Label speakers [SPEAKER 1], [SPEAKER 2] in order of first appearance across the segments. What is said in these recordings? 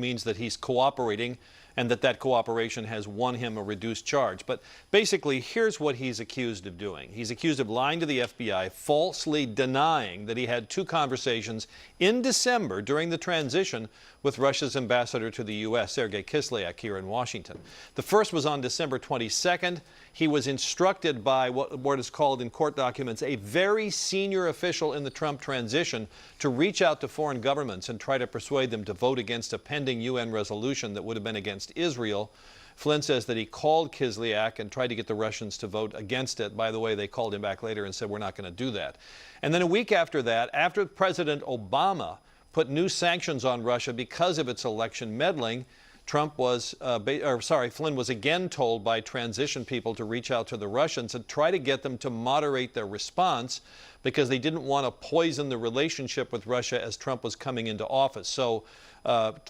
[SPEAKER 1] means that he's cooperating and that cooperation has won him a reduced charge. But basically, here's what he's accused of doing. He's accused of lying to the FBI, falsely denying that he had 2 conversations in December during the transition with Russia's ambassador to the U.S., Sergei Kislyak, here in Washington. The first was on December 22nd. He was instructed by what is called in court documents a very senior official in the Trump transition to reach out to foreign governments and try to persuade them to vote against a pending UN resolution that would have been against Israel. Flynn says that he called Kislyak and tried to get the Russians to vote against it. By the way, they called him back later and said, we're not going to do that. And then a week after that, after President Obama put new sanctions on Russia because of its election meddling, Flynn was again told by transition people to reach out to the Russians and try to get them to moderate their response because they didn't want to poison the relationship with Russia as Trump was coming into office. So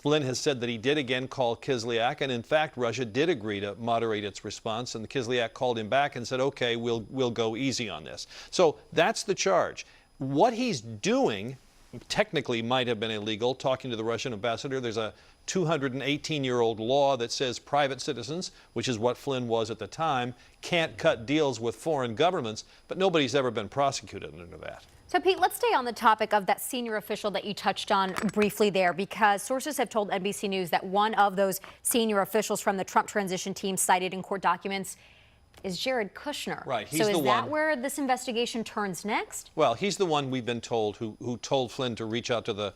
[SPEAKER 1] Flynn has said that he did again call Kislyak, and in fact, Russia did agree to moderate its response, and Kislyak called him back and said, okay, we'll go easy on this. So that's the charge. What he's doing technically might have been illegal, talking to the Russian ambassador. There's a 218-year-old law that says private citizens, which is what Flynn was at the time, can't cut deals with foreign governments, but nobody's ever been prosecuted under that.
[SPEAKER 2] So, Pete, let's stay on the topic of that senior official that you touched on briefly there, because sources have told NBC News that one of those senior officials from the Trump transition team cited in court documents is Jared Kushner.
[SPEAKER 1] Right.
[SPEAKER 2] So is that where this investigation turns next? Well,
[SPEAKER 1] he's the one we've been told who told Flynn to reach out to the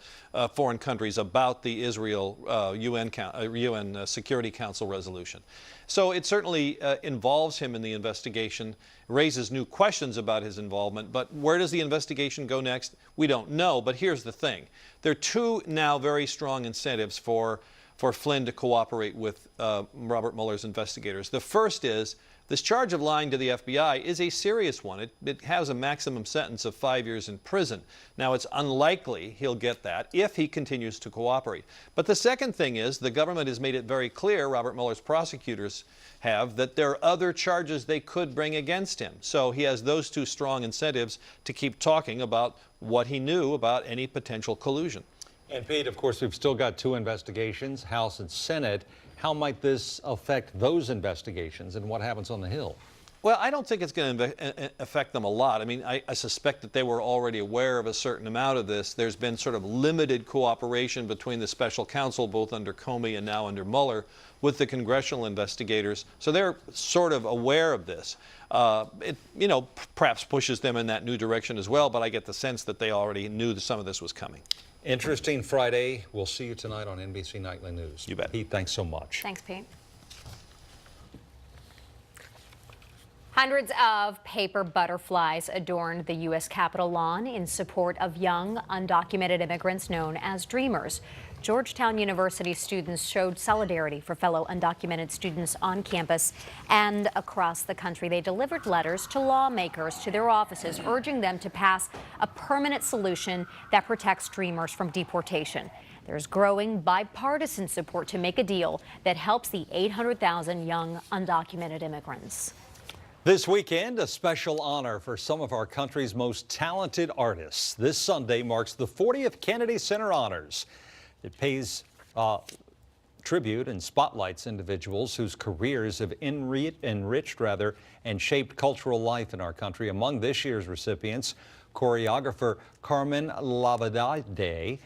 [SPEAKER 1] foreign countries about the Israel UN Security Council resolution. So it certainly involves him in the investigation, raises new questions about his involvement. But where does the investigation go next? We don't know. But here's the thing. There are 2 now very strong incentives for Flynn to cooperate with Robert Mueller's investigators. The first is this charge of lying to the FBI is a serious one. It has a maximum sentence of 5 years in prison. Now, it's unlikely he'll get that if he continues to cooperate. But the second thing is the government has made it very clear, Robert Mueller's prosecutors have, that there are other charges they could bring against him. So he has those 2 strong incentives to keep talking about what he knew about any potential collusion.
[SPEAKER 3] And Pete, of course, we've still got 2 investigations, House and Senate. How might this affect those investigations and what happens on the Hill?
[SPEAKER 1] Well, I don't think it's going to affect them a lot. I mean, I suspect that they were already aware of a certain amount of this. There's been sort of limited cooperation between the special counsel, both under Comey and now under Mueller, with the congressional investigators. So they're sort of aware of this. It, perhaps pushes them in that new direction as well, but I get the sense that they already knew that some of this was coming.
[SPEAKER 3] Interesting Friday. We'll see you tonight on NBC Nightly News.
[SPEAKER 1] You bet.
[SPEAKER 3] Pete, thanks so much.
[SPEAKER 2] Thanks, Pete. Hundreds of paper butterflies adorned the U.S. Capitol lawn in support of young, undocumented immigrants known as Dreamers. Georgetown University students showed solidarity for fellow undocumented students on campus and across the country. They delivered letters to lawmakers to their offices, urging them to pass a permanent solution that protects Dreamers from deportation. There's growing bipartisan support to make a deal that helps the 800,000 young undocumented immigrants.
[SPEAKER 3] This weekend, a special honor for some of our country's most talented artists. This Sunday marks the 40th Kennedy Center Honors. It pays tribute and spotlights individuals whose careers have enriched and shaped cultural life in our country. Among this year's recipients, choreographer Carmen Lavadade,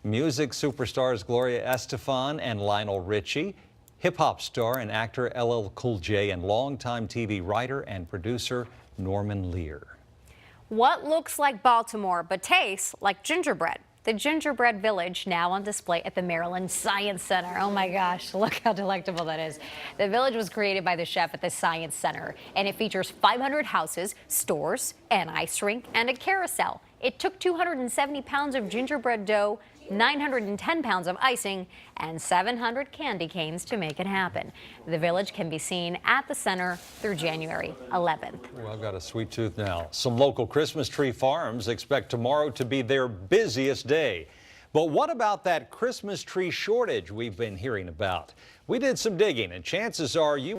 [SPEAKER 3] music superstars Gloria Estefan and Lionel Richie, hip-hop star and actor LL Cool J, and longtime TV writer and producer Norman Lear.
[SPEAKER 2] What looks like Baltimore but tastes like gingerbread? The Gingerbread Village, now on display at the Maryland Science Center. Oh my gosh, look how delectable that is. The village was created by the chef at the Science Center, and it features 500 houses, stores, an ice rink, and a carousel. It took 270 pounds of gingerbread dough, 910 pounds of icing, and 700 candy canes to make it happen. The village can be seen at the center through January 11th.
[SPEAKER 3] Well, I've got a sweet tooth now. Some local Christmas tree farms expect tomorrow to be their busiest day. But what about that Christmas tree shortage we've been hearing about? We did some digging, and chances are you